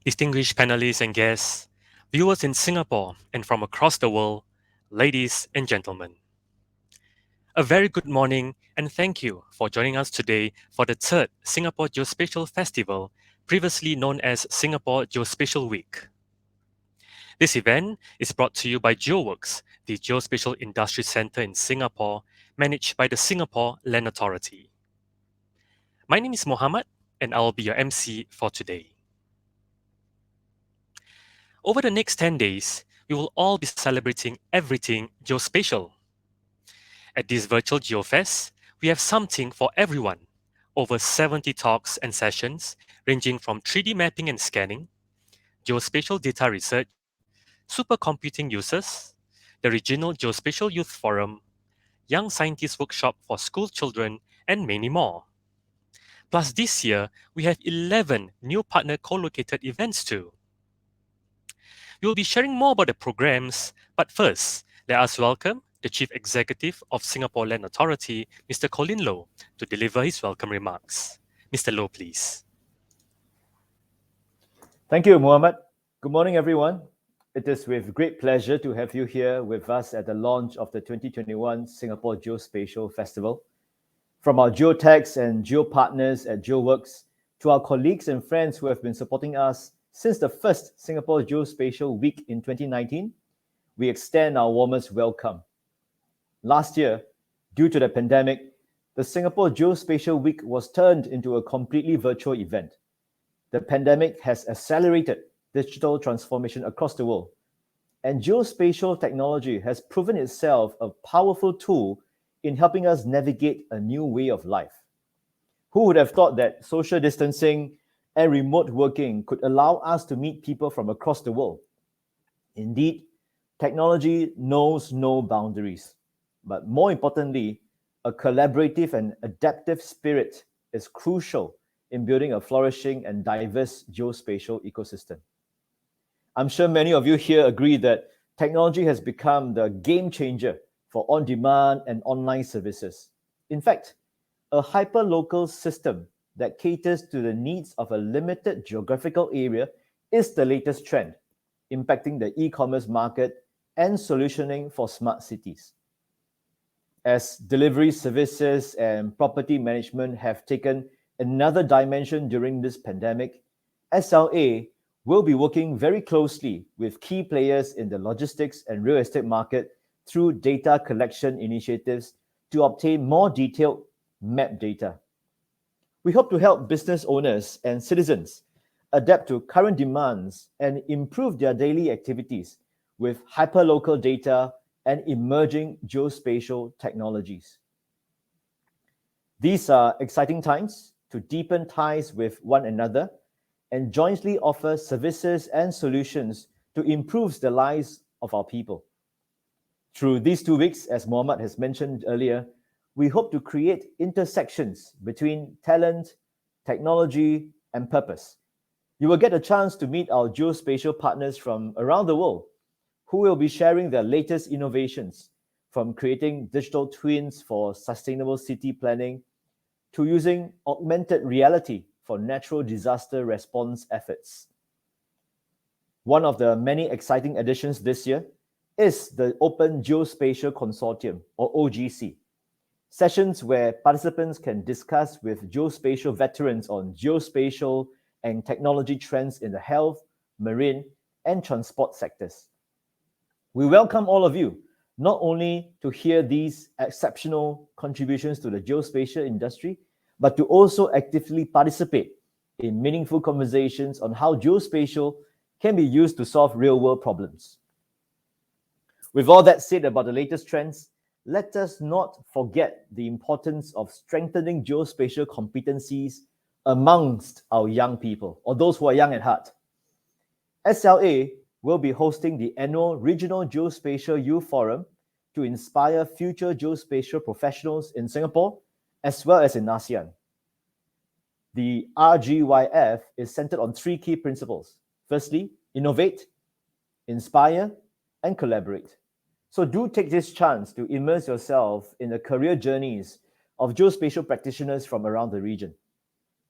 Distinguished panelists and guests, viewers in Singapore and from across the world, ladies and gentlemen. A very good morning and thank you for joining us today for the third Singapore Geospatial Festival, previously known as Singapore Geospatial Week. This event is brought to you by GeoWorks, the Geospatial Industry Centre in Singapore, managed by the Singapore Land Authority. My name is Mohammed and I will be your MC for today. Over the next 10 days, we will all be celebrating everything geospatial. At this virtual GeoFest, we have something for everyone. Over 70 talks and sessions ranging from 3D mapping and scanning, geospatial data research, supercomputing users, the Regional Geospatial Youth Forum, Young Scientist Workshop for school children, and many more. Plus, this year, we have 11 new partner co-located events too. We will be sharing more about the programs, but first, let us welcome the Chief Executive of Singapore Land Authority, Mr. Colin Low, to deliver his welcome remarks. Mr. Low, please. Thank you, Mohammed. Good morning, everyone. It is with great pleasure to have you here with us at the launch of the 2021 Singapore Geospatial Festival. From our geotechs and geopartners at GeoWorks to our colleagues and friends who have been supporting us since the first Singapore Geospatial Week in 2019, we extend our warmest welcome. Last year, due to the pandemic, the Singapore Geospatial Week was turned into a completely virtual event. The pandemic has accelerated digital transformation across the world, and geospatial technology has proven itself a powerful tool in helping us navigate a new way of life. Who would have thought that social distancing and remote working could allow us to meet people from across the world? Indeed, technology knows no boundaries. But more importantly, a collaborative and adaptive spirit is crucial in building a flourishing and diverse geospatial ecosystem. I'm sure many of you here agree that technology has become the game changer for on-demand and online services. In fact, a hyper-local system that caters to the needs of a limited geographical area is the latest trend, impacting the e-commerce market and solutioning for smart cities. As delivery services and property management have taken another dimension during this pandemic, SLA will be working very closely with key players in the logistics and real estate market through data collection initiatives to obtain more detailed map data. We hope to help business owners and citizens adapt to current demands and improve their daily activities with hyperlocal data and emerging geospatial technologies. These are exciting times to deepen ties with one another and jointly offer services and solutions to improve the lives of our people. Through these 2 weeks, as Mohammed has mentioned earlier, we hope to create intersections between talent, technology, and purpose. You will get a chance to meet our geospatial partners from around the world who will be sharing their latest innovations, from creating digital twins for sustainable city planning to using augmented reality for natural disaster response efforts. One of the many exciting additions this year is the Open Geospatial Consortium, or OGC, sessions where participants can discuss with geospatial veterans on geospatial and technology trends in the health, marine, and transport sectors. We welcome all of you, not only to hear these exceptional contributions to the geospatial industry, but to also actively participate in meaningful conversations on how geospatial can be used to solve real-world problems. With all that said about the latest trends, let us not forget the importance of strengthening geospatial competencies amongst our young people, or those who are young at heart. SLA will be hosting the annual Regional Geospatial Youth Forum to inspire future geospatial professionals in Singapore as well as in ASEAN. The RGYF is centered on 3 key principles. Firstly, innovate, inspire, and collaborate. So do take this chance to immerse yourself in the career journeys of geospatial practitioners from around the region.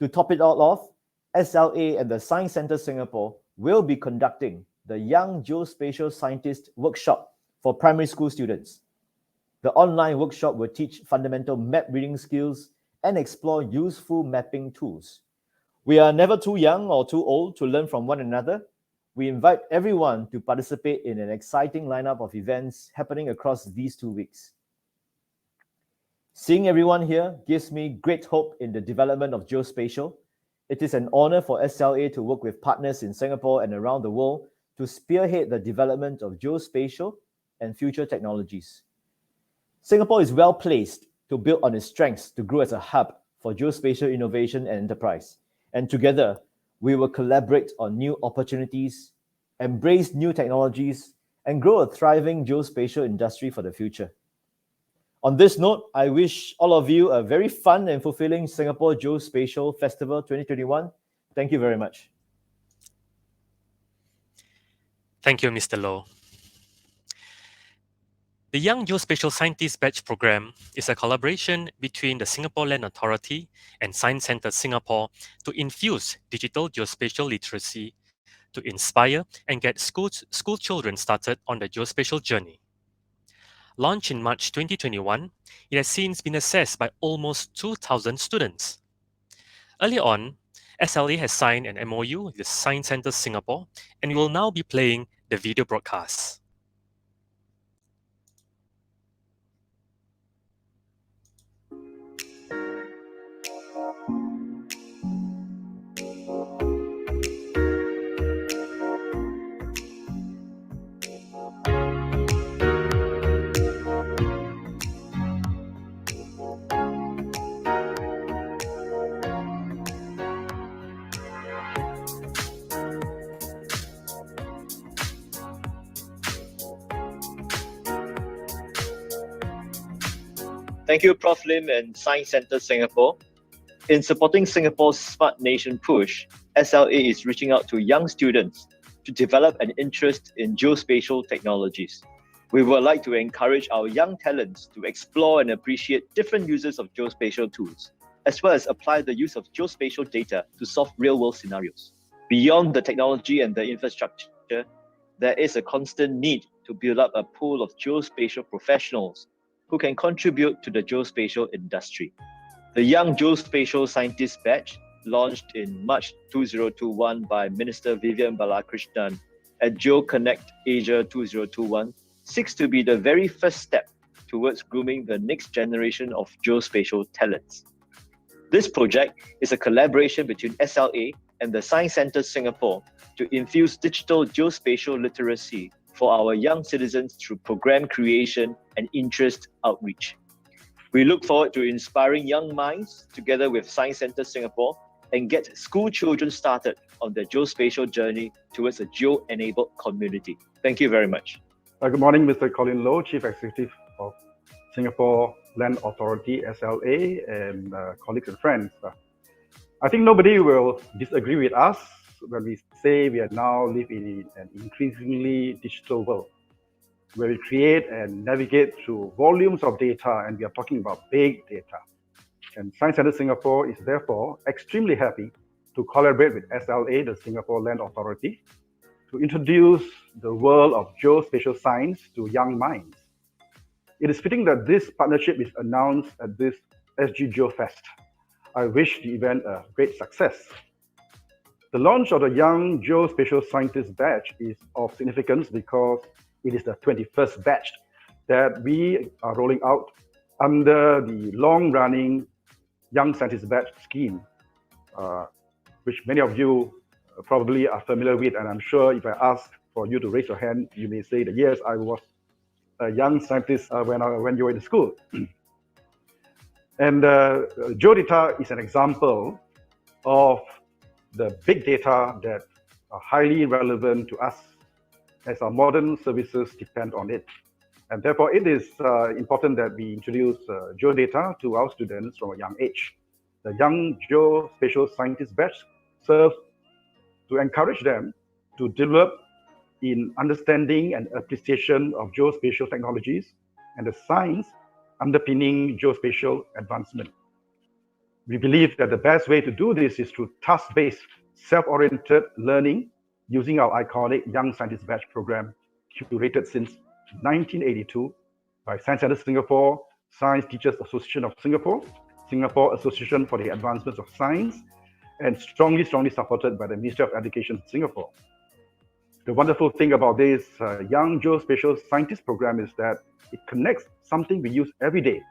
To top it all off, SLA and the Science Centre Singapore will be conducting the Young Geospatial Scientist Workshop for primary school students. The online workshop will teach fundamental map reading skills and explore useful mapping tools. We are never too young or too old to learn from one another. We invite everyone to participate in an exciting lineup of events happening across these 2 weeks. Seeing everyone here gives me great hope in the development of geospatial. It is an honor for SLA to work with partners in Singapore and around the world to spearhead the development of geospatial and future technologies. Singapore is well placed to build on its strengths to grow as a hub for geospatial innovation and enterprise. And together, we will collaborate on new opportunities, embrace new technologies, and grow a thriving geospatial industry for the future. On this note, I wish all of you a very fun and fulfilling Singapore Geospatial Festival 2021. Thank you very much. Thank you, Mr. Low. The Young Geospatial Scientist Batch Program is a collaboration between the Singapore Land Authority and Science Centre Singapore to infuse digital geospatial literacy to inspire and get school children started on the geospatial journey. Launched in March 2021, it has since been assessed by almost 2,000 students. Early on, SLA has signed an MOU with the Science Centre Singapore, and we will now be playing the video broadcast. Thank you, Prof. Lim and Science Centre Singapore. In supporting Singapore's Smart Nation push, SLA is reaching out to young students to develop an interest in geospatial technologies. We would like to encourage our young talents to explore and appreciate different uses of geospatial tools, as well as apply the use of geospatial data to solve real-world scenarios. Beyond the technology and the infrastructure, there is a constant need to build up a pool of geospatial professionals who can contribute to the geospatial industry. The Young Geospatial Scientist Batch, launched in March 2021 by Minister Vivian Balakrishnan at GeoConnect Asia 2021, seeks to be the very first step towards grooming the next generation of geospatial talents. This project is a collaboration between SLA and the Science Centre Singapore to infuse digital geospatial literacy for our young citizens through program creation and interest outreach. We look forward to inspiring young minds together with Science Centre Singapore and get school children started on their geospatial journey towards a geo-enabled community. Thank you very much. Good morning, Mr. Colin Low, Chief Executive of Singapore Land Authority, SLA, and colleagues and friends. I think nobody will disagree with us when we say we are now live in an increasingly digital world, where we create and navigate through volumes of data, and we are talking about big data. And Science Centre Singapore is therefore extremely happy to collaborate with SLA, the Singapore Land Authority, to introduce the world of geospatial science to young minds. It is fitting that this partnership is announced at this SG GeoFest. I wish the event a great success. The launch of the Young Geospatial Scientist Batch is of significance because it is the 21st batch that we are rolling out under the long-running Young Scientist Batch scheme, which many of you probably are familiar with. And I'm sure if I ask for you to raise your hand, you may say that, yes, I was a young scientist when you were in school. And geodata is an example of the big data that are highly relevant to us as our modern services depend on it. And therefore, it is important that we introduce geodata to our students from a young age. The Young Geospatial Scientist Batch serves to encourage them to develop in understanding and appreciation of geospatial technologies and the science underpinning geospatial advancement. We believe that the best way to do this is through task-based, self-oriented learning using our iconic Young Scientist Batch program, curated since 1982 by Science Centre Singapore, Science Teachers Association of Singapore, Singapore Association for the Advancement of Science, and strongly supported by the Ministry of Education Singapore. The wonderful thing about this Young Geospatial Scientist program is that it connects something we use every day,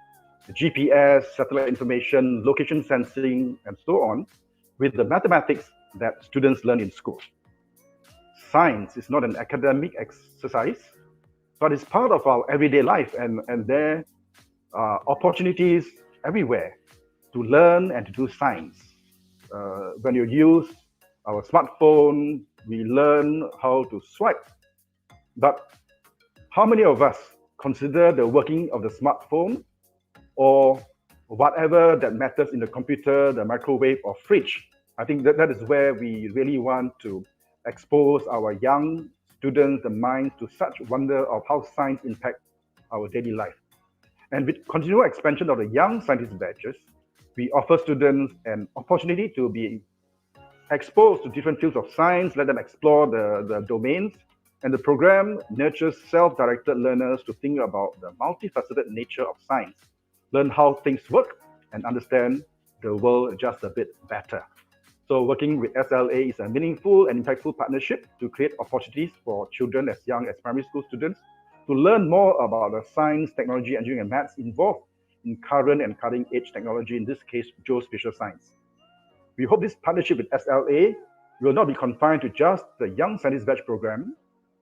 the GPS, satellite information, location sensing, and so on, with the mathematics that students learn in school. Science is not an academic exercise, but it's part of our everyday life, and there are opportunities everywhere to learn and to do science. When you use our smartphone, we learn how to swipe. But how many of us consider the working of the smartphone or whatever that matters in the computer, the microwave or fridge? I think that is where we really want to expose our young students, the minds, to such wonder of how science impacts our daily life. And with continual expansion of the Young Scientist Batches, we offer students an opportunity to be exposed to different fields of science, let them explore the domains, and the program nurtures self-directed learners to think about the multifaceted nature of science, learn how things work, and understand the world just a bit better. So working with SLA is a meaningful and impactful partnership to create opportunities for children as young as primary school students to learn more about the science, technology, engineering, and maths involved in current and cutting-edge technology, in this case, geospatial science. We hope this partnership with SLA will not be confined to just the Young Scientist Batch program,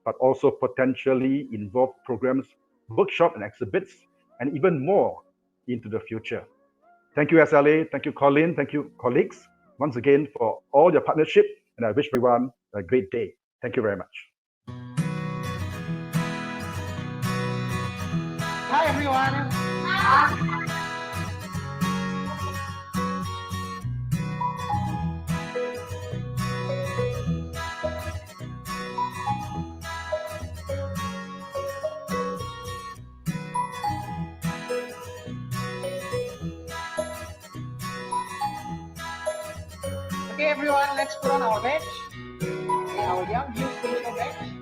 but also potentially involve programs, workshops, and exhibits, and even more into the future. Thank you, SLA. Thank you, Colin. Thank you, colleagues, once again for all your partnership, and I wish everyone a great day. Thank you very much. Hi, everyone. Okay, everyone, let's put on our badge. Okay, our young geospatial badge.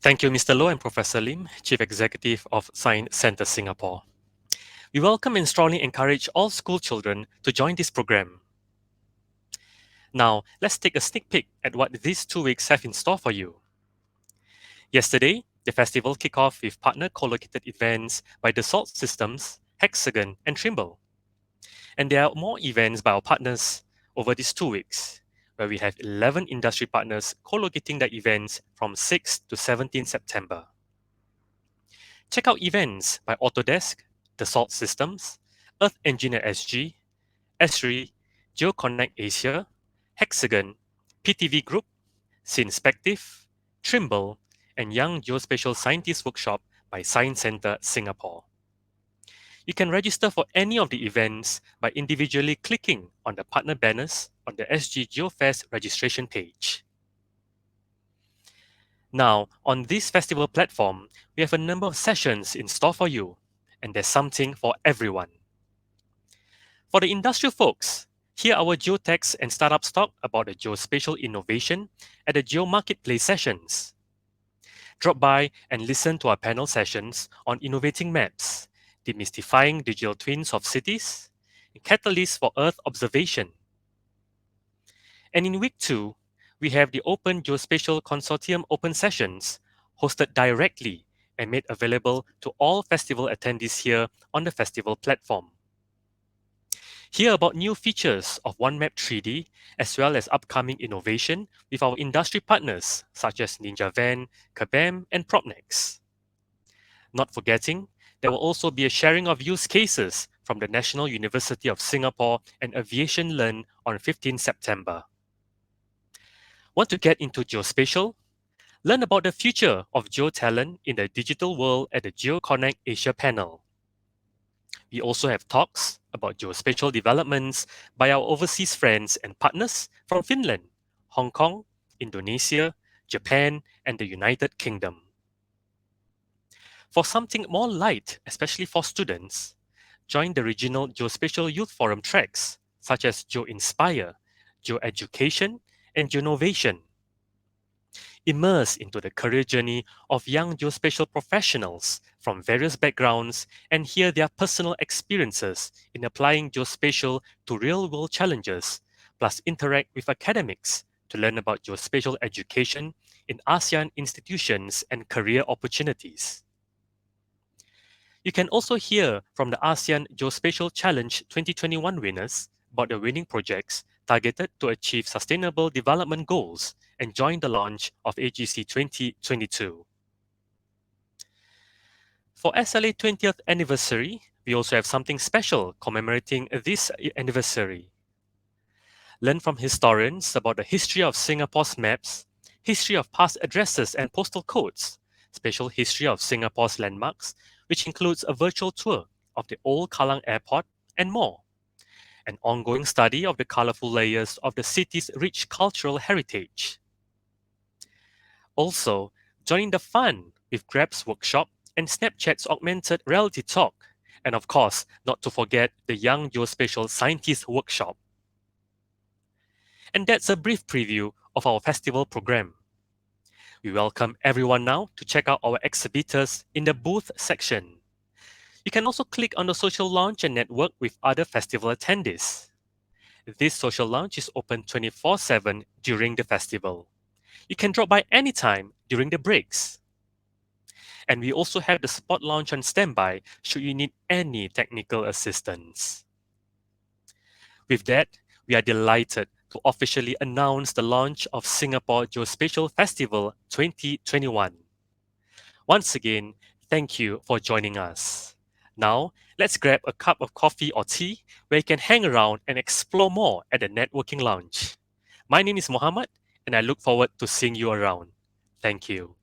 Thank you, Mr. Loh and Professor Lim, Chief Executive of Science Centre Singapore. We welcome and strongly encourage all school children to join this program. Now, let's take a sneak peek at what these 2 weeks have in store for you. Yesterday, the festival kicked off with partner co-located events by Dassault Systems, Hexagon, and Trimble. And there are more events by our partners over these 2 weeks, where we have 11 industry partners co-locating their events from 6 to 17 September. Check out events by Autodesk, Dassault Systems, Earth Engineer SG, Esri, GeoConnect Asia, Hexagon, PTV Group, Synspective, Trimble, and Young Geospatial Scientist Workshop by Science Centre Singapore. You can register for any of the events by individually clicking on the partner banners on the SG GeoFest registration page. Now, on this festival platform, we have a number of sessions in store for you, and there's something for everyone. For the industrial folks, here are our geotechs and startups talk about the geospatial innovation at the Geo Marketplace sessions. Drop by and listen to our panel sessions on innovating maps, demystifying digital twins of cities, and catalysts for Earth observation. And in week 2, we have the Open Geospatial Consortium Open Sessions, hosted directly and made available to all festival attendees here on the festival platform. Hear about new features of OneMap 3D, as well as upcoming innovation with our industry partners such as NinjaVan, Kabam, and Propnex. Not forgetting, there will also be a sharing of use cases from the National University of Singapore and Aviation Learn on 15 September. Want to get into geospatial? Learn about the future of geotalent in the digital world at the GeoConnect Asia panel. We also have talks about geospatial developments by our overseas friends and partners from Finland, Hong Kong, Indonesia, Japan, and the United Kingdom. For something more light, especially for students, join the regional Geospatial Youth Forum tracks such as GeoInspire, GeoEducation, and GeoNovation. Immerse into the career journey of young geospatial professionals from various backgrounds and hear their personal experiences in applying geospatial to real-world challenges, plus interact with academics to learn about geospatial education in ASEAN institutions and career opportunities. You can also hear from the ASEAN Geospatial Challenge 2021 winners about the winning projects targeted to achieve sustainable development goals and join the launch of AGC 2022. For SLA 20th anniversary, we also have something special commemorating this anniversary. Learn from historians about the history of Singapore's maps, history of past addresses and postal codes, spatial history of Singapore's landmarks, which includes a virtual tour of the old Kallang Airport, and more. An ongoing study of the colorful layers of the city's rich cultural heritage. Also, join the fun with Grab's workshop and Snapchat's augmented reality talk, and of course, not to forget the Young Geospatial Scientist workshop. And that's a brief preview of our festival program. We welcome everyone now to check out our exhibitors in the booth section. You can also click on the social lounge and network with other festival attendees. This social lounge is open 24/7 during the festival. You can drop by anytime during the breaks. And we also have the support lounge on standby should you need any technical assistance. With that, we are delighted to officially announce the launch of Singapore Geospatial Festival 2021. Once again, thank you for joining us. Now, let's grab a cup of coffee or tea where you can hang around and explore more at the networking lounge. My name is Mohammed, and I look forward to seeing you around. Thank you.